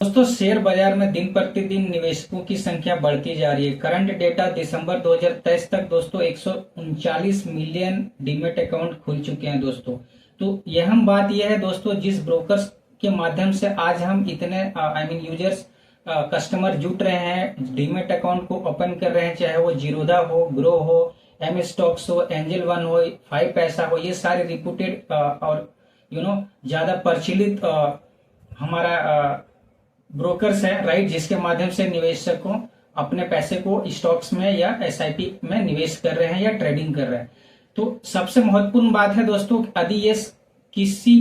दोस्तों शेयर बाजार में दिन प्रतिदिन निवेशकों की संख्या बढ़ती जा रही है। करंट डेटा दिसंबर 2023 तक दोस्तों 139 मिलियन डीमेट अकाउंट खुल चुके हैं दोस्तों। तो यह हम बात यह है दोस्तों, जिस ब्रोकर्स के माध्यम से आज हम इतने यूजर्स कस्टमर जुट रहे हैं, डीमेट अकाउंट को ओपन कर रहे हैं, चाहे वो जीरोधा हो, ग्रो हो, एम स्टॉक्स हो, एंजल वन हो, 5 पैसा हो, ये सारे रिप्यूटेड और ज्यादा प्रचलित हमारा ब्रोकर्स है, राइट, जिसके माध्यम से निवेशकों अपने पैसे को स्टॉक्स में या एसआईपी में निवेश कर रहे हैं या ट्रेडिंग कर रहे हैं। तो सबसे महत्वपूर्ण बात है दोस्तों, यदि ये किसी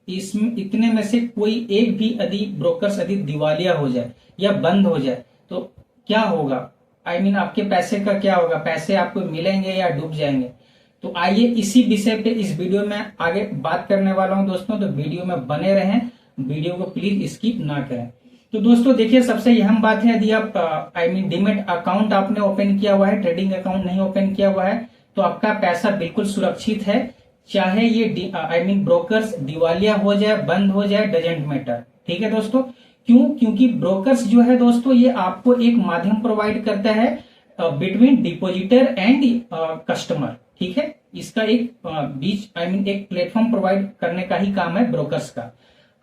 इसमें इतने में से कोई एक भी यदि ब्रोकर्स यदि दिवालिया हो जाए या बंद हो जाए तो क्या होगा, आपके पैसे का क्या होगा, पैसे आपको मिलेंगे या डूब जाएंगे। तो आइए इसी विषय पे इस वीडियो में आगे बात करने वाला हूं दोस्तों, तो वीडियो में बने रहें, वीडियो को प्लीज स्किप ना करें। तो दोस्तों देखिए, सबसे अहम बात है, यदि आप डीमेट अकाउंट आपने ओपन किया हुआ है, ट्रेडिंग अकाउंट नहीं ओपन किया हुआ है, तो आपका पैसा बिल्कुल सुरक्षित है। चाहे ये ब्रोकर्स दिवालिया हो जाए, बंद हो जाए, डजेंट मैटर। ठीक है दोस्तों, क्यों? क्योंकि ब्रोकर्स जो है दोस्तों, ये आपको एक माध्यम प्रोवाइड करता है बिटवीन डिपोजिटर एंड कस्टमर। ठीक है, इसका एक बीच एक प्लेटफॉर्म प्रोवाइड करने का ही काम है ब्रोकर्स का।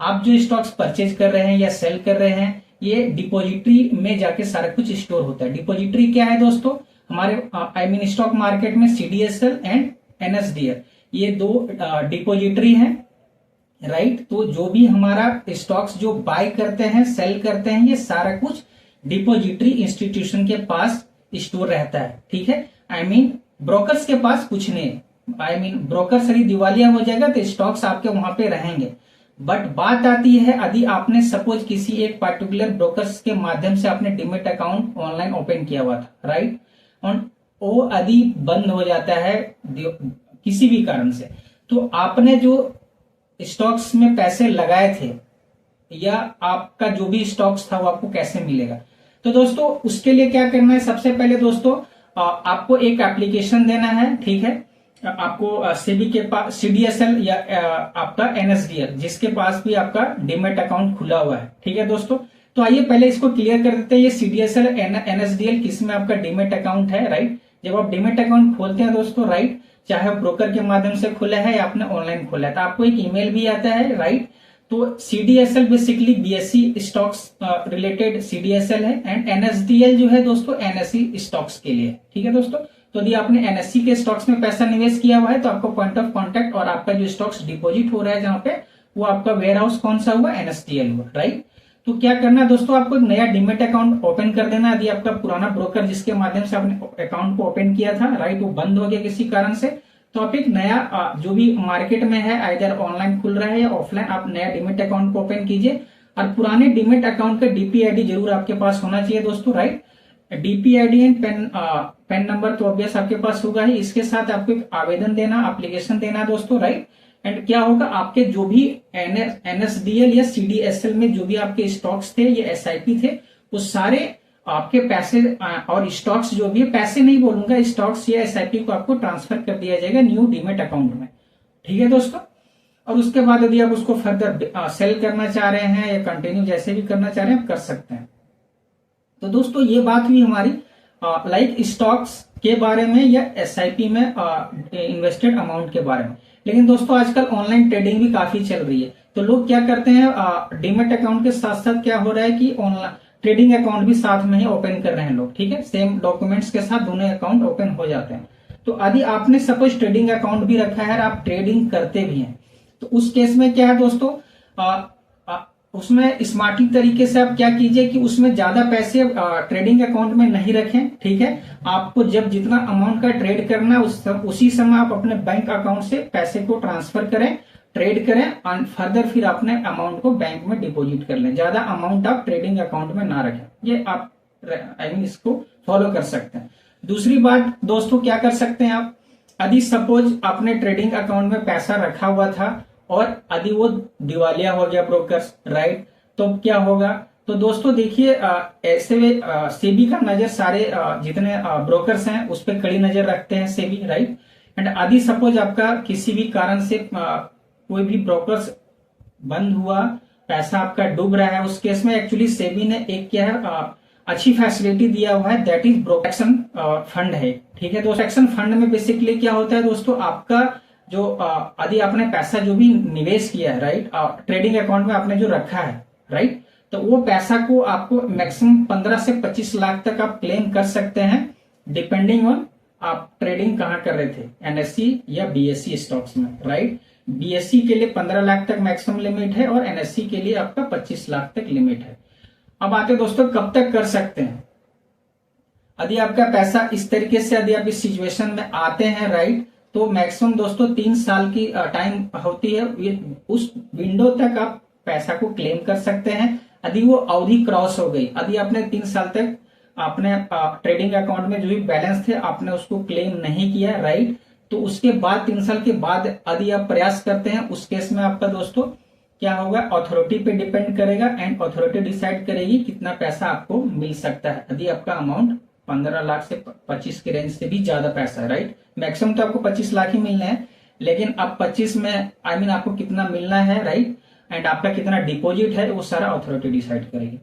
आप जो स्टॉक्स परचेज कर रहे हैं या सेल कर रहे हैं, ये डिपोजिटरी में जाके सारा कुछ स्टोर होता है। डिपोजिटरी क्या है दोस्तों? हमारे स्टॉक मार्केट में सीडीएसएल एंड एनएसडीएल, ये दो डिपोजिटरी हैं, राइट। तो जो भी हमारा स्टॉक्स जो बाय करते हैं, सेल करते हैं, ये सारा कुछ डिपोजिटरी इंस्टीट्यूशन के पास स्टोर रहता है। ठीक है, ब्रोकर्स के पास कुछ नहीं। ब्रोकर्स यदि दिवालिया हो जाएगा तो स्टॉक्स आपके वहां पे रहेंगे। बट बात आती है, यदि आपने सपोज किसी एक पर्टिकुलर ब्रोकर्स के माध्यम से आपने डीमेट अकाउंट ऑनलाइन ओपन किया हुआ था, राइट, और वो यदि बंद हो जाता है किसी भी कारण से, तो आपने जो स्टॉक्स में पैसे लगाए थे या आपका जो भी स्टॉक्स था वो आपको कैसे मिलेगा? तो दोस्तों उसके लिए क्या करना है, सबसे पहले दोस्तों आपको एक एप्लीकेशन देना है। ठीक है, आपको सेबी के पास सीडीएसएल या आपका एनएसडीएल, जिसके पास भी आपका डीमेट अकाउंट खुला हुआ है। ठीक है दोस्तों, तो आइए पहले इसको क्लियर कर देते हैं, ये सीडीएसएल एनएसडीएल किस में आपका डीमेट अकाउंट है, राइट। जब आप डीमेट अकाउंट खोलते हैं दोस्तों, राइट, चाहे ब्रोकर के माध्यम से खुला है या आपने ऑनलाइन खोला है, तो आपको एक ईमेल भी आता है, राइट। तो CDSL basically BSE stocks related CDSL है, एंड एनएसडीएल जो है दोस्तों एनएसई स्टॉक्स के लिए। ठीक है दोस्तों, तो यदि आपने एनएससी के स्टॉक्स में पैसा निवेश किया हुआ है तो आपको पॉइंट ऑफ कांटेक्ट और आपका जो स्टॉक्स डिपॉजिट हो रहा है जहां पे, वो आपका वेयर हाउस कौन सा हुआ, एनएसडीएल हुआ, राइट। तो क्या करना है दोस्तों, आपको एक नया डीमेट अकाउंट ओपन कर देना। यदि आपका पुराना ब्रोकर जिसके माध्यम से आपने अकाउंट को ओपन किया था, राइट, वो बंद हो गया किसी कारण से, तो आप एक नया जो भी मार्केट में है, आइदर ऑनलाइन खुल रहा है या ऑफलाइन, आप नया डीमेट अकाउंट को ओपन कीजिए। और पुराने डीमेट अकाउंट का डीपीआईडी जरूर आपके पास होना चाहिए दोस्तों, राइट। डीपीआईडी एंड पेन नंबर तो ऑब्वियस आपके पास होगा ही। इसके साथ आपको एक आवेदन देना, एप्लीकेशन देना दोस्तों, राइट। एंड क्या होगा, आपके जो भी एनएसडीएल या सीडीएसएल में जो भी आपके स्टॉक्स थे या एसआईपी थे, वो सारे आपके पैसे और स्टॉक्स जो भी है, पैसे नहीं बोलूंगा, स्टॉक्स या एसआईपी को आपको ट्रांसफर कर दिया जाएगा न्यू डीमेट अकाउंट में। ठीक है दोस्तों, और उसके बाद यदि आप उसको फर्दर सेल करना चाह रहे हैं या कंटिन्यू जैसे भी करना चाह रहे हैं, आप कर सकते हैं। तो दोस्तों ये बात हुई हमारी लाइक स्टॉक्स के बारे में या एसआईपी में इन्वेस्टेड अमाउंट के बारे में। लेकिन दोस्तों आजकल ऑनलाइन ट्रेडिंग भी काफी चल रही है, तो लोग क्या करते हैं, डीमेट अकाउंट के साथ साथ क्या हो रहा है कि ऑनलाइन ट्रेडिंग अकाउंट भी साथ में ही ओपन कर रहे हैं लोग। ठीक है, सेम डॉक्यूमेंट्स के साथ दोनों अकाउंट ओपन हो जाते हैं। तो यदि आपने सपोज ट्रेडिंग अकाउंट भी रखा है और आप ट्रेडिंग करते भी हैं, तो उस केस में क्या है दोस्तों, उसमें स्मार्टली तरीके से आप क्या कीजिए कि उसमें ज्यादा पैसे ट्रेडिंग अकाउंट में नहीं रखें। ठीक है, आपको जब जितना अमाउंट का ट्रेड करना है उसी समय आप अपने बैंक अकाउंट से पैसे को ट्रांसफर करें, ट्रेड करें, और फर्दर फिर अपने अमाउंट को बैंक में डिपॉजिट कर लें। ज्यादा अमाउंट आप ट्रेडिंग अकाउंट में ना रखें, ये आप इसको फॉलो कर सकते हैं। दूसरी बात दोस्तों क्या कर सकते हैं आप, यदि सपोज आपने ट्रेडिंग अकाउंट में पैसा रखा हुआ था और यदि वो दिवालिया हो गया ब्रोकर्स, राइट, तो क्या होगा? तो दोस्तों देखिए, ऐसे सेबी का नजर सारे जितने ब्रोकर्स हैं उस पर कड़ी नजर रखते हैं सेबी, राइट। एंड यदि सपोज आपका किसी भी कारण से कोई भी ब्रोकर्स बंद हुआ पैसा आपका डूब रहा है, उस केस में एक्चुअली सेबी ने एक क्या है अच्छी फैसिलिटी दिया हुआ है, दैट इज प्रोटेक्शन फंड है। ठीक है दोस्तों, प्रोटेक्शन फंड में बेसिकली क्या होता है दोस्तों, आपका जो यदि आपने पैसा जो भी निवेश किया है, राइट, ट्रेडिंग अकाउंट में आपने जो रखा है, राइट, तो वो पैसा को आपको मैक्सिमम 15 से 25 लाख तक आप क्लेम कर सकते हैं, डिपेंडिंग ऑन आप ट्रेडिंग कहाँ कर रहे थे, एनएससी या बीएससी स्टॉक्स में, राइट। बीएससी के लिए 15 लाख तक मैक्सिमम लिमिट है और एनएससी के लिए आपका 25 लाख तक लिमिट है। अब आते दोस्तों कब तक कर सकते हैं, यदि आपका पैसा इस तरीके से, यदि आप इस सिचुएशन में आते हैं, राइट, तो मैक्सिमम दोस्तों 3 साल की टाइम होती है, ये उस विंडो तक आप पैसा को क्लेम कर सकते हैं। यदि वो अवधि क्रॉस हो गई, यदि आपने 3 साल तक आपने ट्रेडिंग अकाउंट में जो भी बैलेंस थे आपने उसको क्लेम नहीं किया, राइट, तो उसके बाद 3 साल के बाद यदि आप प्रयास करते हैं, उस केस में आपका दोस्तों क्या होगा, अथॉरिटी पे डिपेंड करेगा एंड अथॉरिटी डिसाइड करेगी कितना पैसा आपको मिल सकता है। यदि आपका अमाउंट 15 लाख से 25 के रेंज से भी ज्यादा पैसा है, राइट, मैक्सिमम तो आपको 25 लाख ही मिलना है, लेकिन अब 25 में आपको कितना मिलना है, राइट, एंड आपका कितना डिपॉजिट है, वो सारा अथॉरिटी डिसाइड करेगी।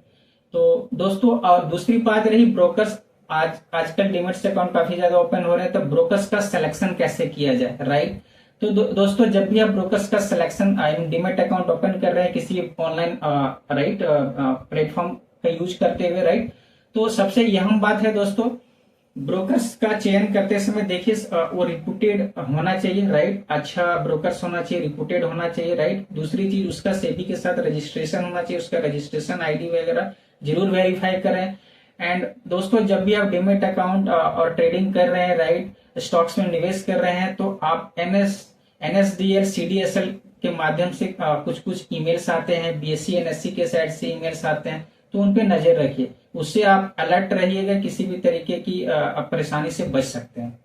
तो दोस्तों, और दूसरी बात रही ब्रोकर्स, आजकल डीमैट अकाउंट काफी ज्यादा ओपन हो रहे हैं, तो ब्रोकर्स का सिलेक्शन कैसे किया जाए, राइट। तो दोस्तों, जब भी आप ब्रोकर्स का सिलेक्शन डीमैट अकाउंट ओपन कर रहे हैं किसी ऑनलाइन राइट प्लेटफॉर्म का यूज करते हुए, राइट, तो सबसे अहम बात है दोस्तों, ब्रोकर्स का चयन करते समय देखिए वो रिप्यूटेड होना चाहिए, राइट, अच्छा ब्रोकर्स होना चाहिए, रिप्यूटेड होना चाहिए, राइट। दूसरी चीज, उसका सेबी के साथ रजिस्ट्रेशन होना चाहिए, उसका रजिस्ट्रेशन आईडी वगैरह जरूर वेरीफाई करें। एंड दोस्तों, जब भी आप डीमैट अकाउंट और ट्रेडिंग कर रहे हैं, राइट, स्टॉक्स में निवेश कर रहे हैं, तो आप एनएसडीएल सीडीएसएल के माध्यम से कुछ ईमेल्स आते हैं, बीएससी एनएससी के साइड से ईमेल्स आते हैं, तो उन पे नजर रखिए, उससे आप अलर्ट रहिएगा, किसी भी तरीके की परेशानी से बच सकते हैं।